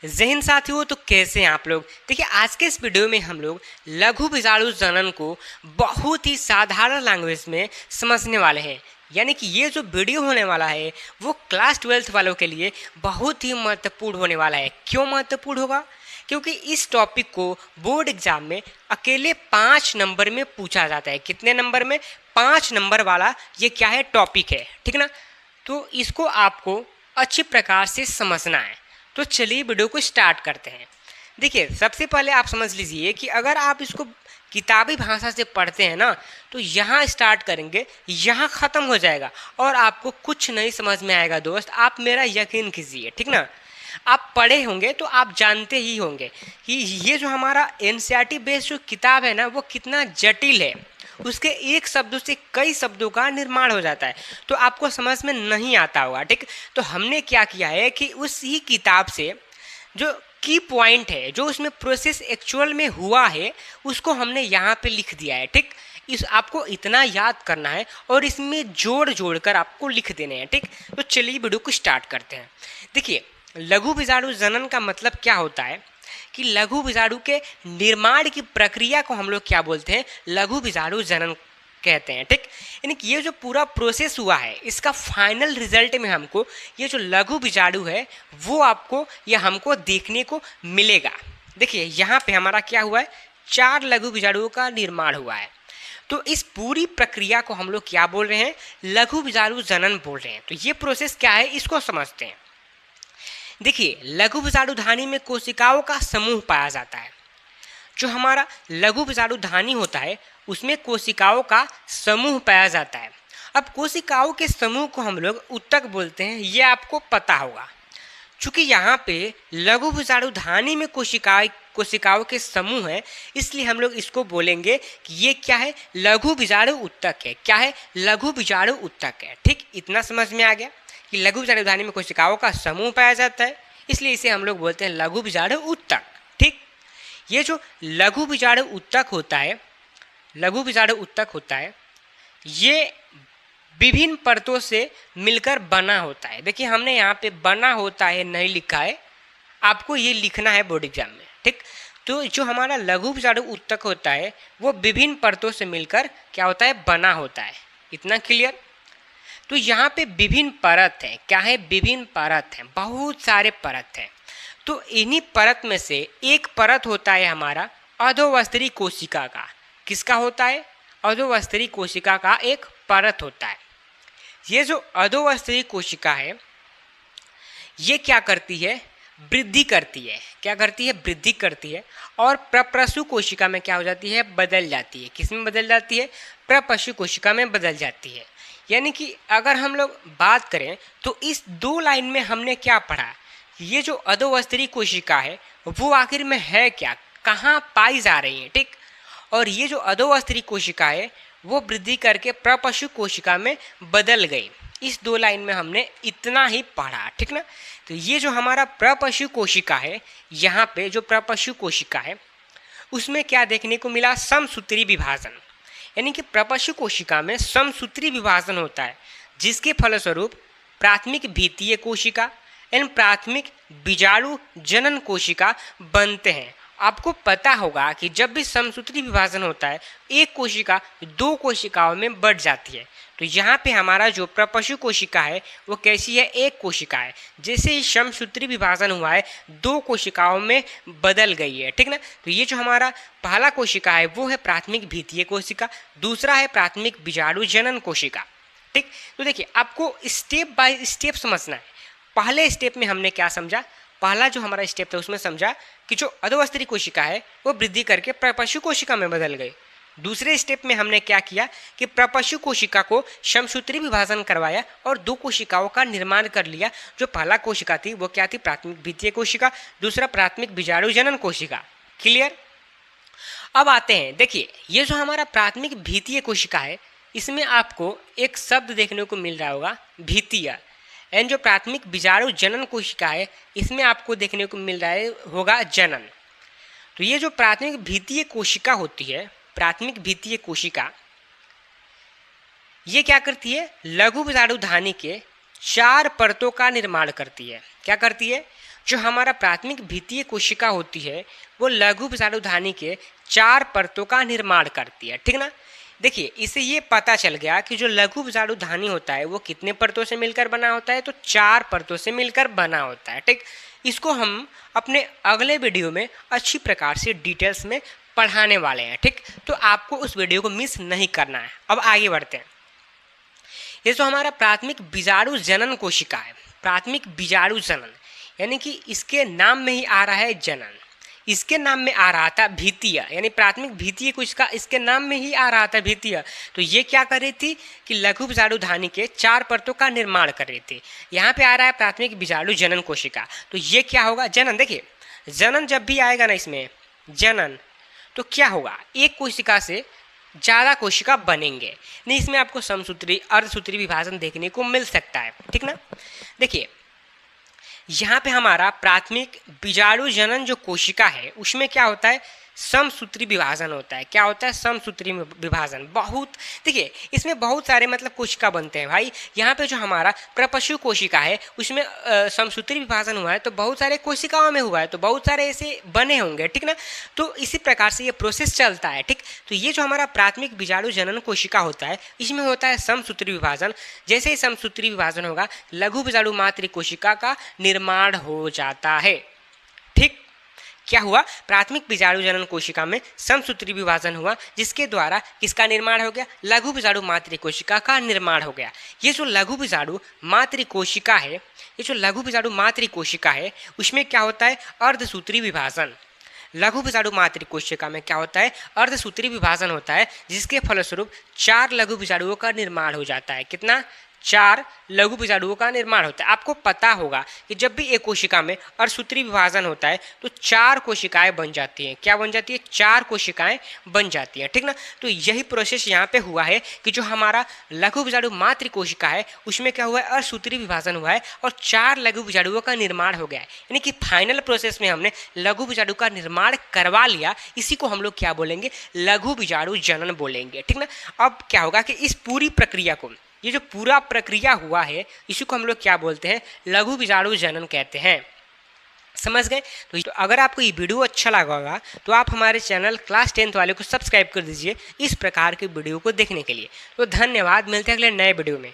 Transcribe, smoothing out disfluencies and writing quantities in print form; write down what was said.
जय हिंद साथियों। तो कैसे हैं आप लोग? देखिए, आज के इस वीडियो में हम लोग लघु विषाणु जनन को बहुत ही साधारण लैंग्वेज में समझने वाले हैं। यानी कि ये जो वीडियो होने वाला है वो क्लास 12th वालों के लिए बहुत ही महत्वपूर्ण होने वाला है। क्यों महत्वपूर्ण होगा? क्योंकि इस टॉपिक को बोर्ड एग्जाम में अकेले 5 नंबर में पूछा जाता है। कितने नंबर में? 5 नंबर वाला ये क्या है, टॉपिक है, ठीक ना। तो इसको आपको अच्छी प्रकार से समझना है। तो चलिए वीडियो को स्टार्ट करते हैं। देखिए, सबसे पहले आप समझ लीजिए कि अगर आप इसको किताबी भाषा से पढ़ते हैं ना, तो यहाँ स्टार्ट करेंगे, यहाँ ख़त्म हो जाएगा और आपको कुछ नहीं समझ में आएगा दोस्त। आप मेरा यकीन कीजिए, ठीक ना। आप पढ़े होंगे तो आप जानते ही होंगे कि ये जो हमारा एनसीईआरटी बेस्ड जो किताब है ना, वो कितना जटिल है। उसके एक शब्दों से कई शब्दों का निर्माण हो जाता है, तो आपको समझ में नहीं आता होगा, ठीक। तो हमने क्या किया है कि उसी किताब से जो की पॉइंट है, जो उसमें प्रोसेस एक्चुअल में हुआ है, उसको हमने यहाँ पे लिख दिया है, ठीक। इस आपको इतना याद करना है और इसमें जोड़ जोड़ कर आपको लिख देने हैं, ठीक। तो चलिए वीडियो को स्टार्ट करते हैं। देखिए, लघु विषाणु जनन का मतलब क्या होता है कि लघु विषाणु के निर्माण की प्रक्रिया को हम लोग क्या बोलते हैं? लघु विषाणु जनन कहते हैं, ठीक। यानी कि ये जो पूरा प्रोसेस हुआ है, इसका फाइनल रिजल्ट में हमको ये जो लघु विषाणु है वो आपको या हमको देखने को मिलेगा। देखिए, यहाँ पे हमारा क्या हुआ है, 4 लघु विषाणुओं का निर्माण हुआ है। तो इस पूरी प्रक्रिया को हम लोग क्या बोल रहे हैं? लघु विषाणु जनन बोल रहे हैं। तो ये प्रोसेस क्या है, इसको समझते हैं। देखिए, लघु विषाणुधानी में कोशिकाओं का समूह पाया जाता है। जो हमारा लघु विषाणुधानी होता है उसमें कोशिकाओं का समूह पाया जाता है। अब कोशिकाओं के समूह को हम लोग ऊतक बोलते हैं, ये आपको पता होगा। चूँकि यहाँ पे लघु विषाणुधानी में कोशिकाओं के समूह है, इसलिए हम लोग इसको बोलेंगे कि ये क्या है, लघु विषाणु ऊतक है। क्या है? लघु विषाणु ऊतक है, ठीक। इतना समझ में आ गया कि लघु विषाणुधानी में कोशिकाओं का समूह पाया जाता है, इसलिए इसे हम लोग बोलते हैं लघु विषाणु ऊतक, ठीक। ये जो लघु विषाणु ऊतक होता है, लघु विषाणु ऊतक होता है, ये विभिन्न परतों से मिलकर बना होता है। देखिए, हमने यहाँ पे बना होता है नहीं लिखा है, आपको ये लिखना है बोर्ड एग्जाम में, ठीक। तो जो हमारा लघु विषाणु ऊतक होता है वो विभिन्न परतों से मिलकर क्या होता है, बना होता है। इतना क्लियर? तो यहाँ पे विभिन्न परत है। क्या है? विभिन्न परत है, बहुत सारे परत हैं। तो इन्हीं परत में से एक परत होता है हमारा अधोवस्त्री कोशिका का। किसका होता है? अधोवस्त्री कोशिका का एक परत होता है। ये जो अधोवस्त्री कोशिका है ये क्या करती है? वृद्धि करती है। क्या करती है? वृद्धि करती है। और प्रपशु कोशिका में क्या हो जाती है? बदल जाती है। किस में बदल जाती है? प्रपशु कोशिका में बदल जाती है। यानी कि अगर हम लोग बात करें तो इस 2 लाइन में हमने क्या पढ़ा, ये जो अधोवस्त्री कोशिका है वो आखिर में है क्या, कहाँ पाई जा रही है, ठीक। और ये जो अधोवस्त्री कोशिका है वो वृद्धि करके प्रपशु कोशिका में बदल गई। इस 2 लाइन में हमने इतना ही पढ़ा, ठीक ना। तो ये जो हमारा प्रपशु कोशिका है, यहाँ पे जो प्रपशु कोशिका है उसमें क्या देखने को मिला? समसूत्री विभाजन। यानी कि प्रपशु कोशिका में समसूत्री विभाजन होता है, जिसके फलस्वरूप प्राथमिक भित्तीय कोशिका एवं प्राथमिक बीजाणु जनन कोशिका बनते हैं। आपको पता होगा कि जब भी समसूत्री विभाजन होता है, एक कोशिका 2 कोशिकाओं में बढ़ जाती है। तो यहाँ पे हमारा जो प्रपशु कोशिका है वो कैसी है? एक कोशिका है। जैसे ही समसूत्री विभाजन हुआ है 2 कोशिकाओं में बदल गई है, ठीक ना। तो ये जो हमारा पहला कोशिका है वो है प्राथमिक भित्तीय कोशिका, दूसरा है प्राथमिक बीजाणु जनन कोशिका, ठीक। तो देखिए, आपको स्टेप बाय स्टेप समझना है। पहले स्टेप में हमने क्या समझा? पहला जो हमारा स्टेप था उसमें समझा कि जो अधोवस्त्री कोशिका है वो वृद्धि करके प्रपशु कोशिका में बदल गई। दूसरे स्टेप में हमने क्या किया कि प्रपशु कोशिका को समसूत्री विभाजन करवाया और 2 कोशिकाओं का निर्माण कर लिया। जो पहला कोशिका थी वो क्या थी? प्राथमिक भित्तीय कोशिका, दूसरा प्राथमिक बीजाणु जनन कोशिका। क्लियर? अब आते हैं, देखिए, ये जो हमारा प्राथमिक भित्तीय कोशिका है इसमें आपको एक शब्द देखने को मिल रहा होगा, भित्तीय। एंड जो प्राथमिक बीजाणु जनन कोशिका है इसमें आपको देखने को मिल रहा होगा जनन। तो ये जो प्राथमिक भित्तीय कोशिका होती है, प्राथमिक भित्तीय कोशिका, ये क्या करती है? लघु विषाणुधानी के 4 परतों का निर्माण करती है। क्या करती है? जो हमारा प्राथमिक भित्तीय कोशिका होती है वो लघु विषाणुधानी के 4 परतों का निर्माण करती है, ठीक ना। देखिए इससे ये पता चल गया कि जो लघु विषाणुधानी होता है वो कितने परतों से मिलकर बना होता है, तो 4 परतों से मिलकर बना होता है, ठीक। इसको हम अपने अगले वीडियो में अच्छी प्रकार से डिटेल्स में पढ़ाने वाले हैं, ठीक। तो आपको उस वीडियो को मिस नहीं करना है। अब आगे बढ़ते हैं। ये जो हमारा प्राथमिक बीजाणु जनन कोशिका है, प्राथमिक बीजाणु जनन यानी कि इसके नाम में ही आ रहा है जनन, इसके नाम में आ रहा था भित्तीय, यानी प्राथमिक भित्तीय कोशिका इसके नाम में ही आ रहा था भित्तीय। तो ये क्या कर रही थी कि लघु बीजाणुधानी के 4 परतों का निर्माण कर रही थी। यहाँ पे आ रहा है प्राथमिक बीजाणु जनन कोशिका, तो ये क्या होगा, जनन। देखिए जनन जब भी आएगा ना इसमें जनन, तो क्या होगा, एक कोशिका से ज़्यादा कोशिका बनेंगे, नहीं इसमें आपको समसूत्री अर्धसूत्री विभाजन देखने को मिल सकता है, ठीक ना। देखिए यहाँ पे हमारा प्राथमिक बीजाणु जनन जो कोशिका है उसमें क्या होता है, समसूत्री विभाजन होता है। क्या होता है, समसूत्री विभाजन। बहुत देखिए इसमें बहुत सारे मतलब कोशिका बनते हैं भाई। यहाँ पे जो हमारा प्रपशु कोशिका है उसमें समसूत्री विभाजन हुआ है तो बहुत सारे कोशिकाओं में हुआ है, तो बहुत सारे ऐसे बने होंगे, ठीक ना। तो इसी प्रकार से ये प्रोसेस चलता है, ठीक। तो ये जो हमारा प्राथमिक बीजाणु जनन कोशिका होता है इसमें होता है समसूत्री विभाजन। जैसे ही समसूत्री विभाजन होगा लघु बीजाणु मातृ कोशिका का निर्माण हो जाता है, ठीक। क्या हुआ, प्राथमिक बीजाणु जनन कोशिका में समसूत्री विभाजन हुआ जिसके द्वारा किसका निर्माण हो गया, लघु बीजाणु मातृ कोशिका का निर्माण हो गया। ये जो लघु बीजाणु मातृ कोशिका है, ये जो लघु बीजाणु मातृ कोशिका है उसमें क्या होता है, अर्धसूत्री विभाजन। लघु बीजाणु मातृ कोशिका में क्या होता है, अर्धसूत्री विभाजन होता है जिसके फलस्वरूप 4 लघु बीजाणुओं का निर्माण हो जाता है। कितना, 4 लघु बीजाणुओं का निर्माण होता है। आपको पता होगा कि जब भी एक कोशिका में अर्धसूत्री विभाजन होता है तो 4 कोशिकाएं बन जाती हैं। क्या बन जाती है, 4 कोशिकाएं बन जाती हैं, ठीक ना। तो यही प्रोसेस यहाँ पे हुआ है कि जो हमारा लघु बीजाणु मातृ कोशिका है उसमें क्या हुआ है, अर्धसूत्री विभाजन हुआ है और 4 लघु बीजाणुओं का निर्माण हो गया है। यानी कि फाइनल प्रोसेस में हमने लघु बीजाणु का निर्माण करवा लिया। इसी को हम लोग क्या बोलेंगे, लघु बीजाणु जनन बोलेंगे, ठीक ना। अब क्या होगा कि इस पूरी प्रक्रिया को, ये जो पूरा प्रक्रिया हुआ है इसी को हम लोग क्या बोलते हैं, लघु बीजाणु जनन कहते हैं। समझ गए। तो अगर आपको ये वीडियो अच्छा लगा होगा तो आप हमारे चैनल क्लास 10th वाले को सब्सक्राइब कर दीजिए इस प्रकार के वीडियो को देखने के लिए। तो धन्यवाद, मिलते हैं अगले नए वीडियो में।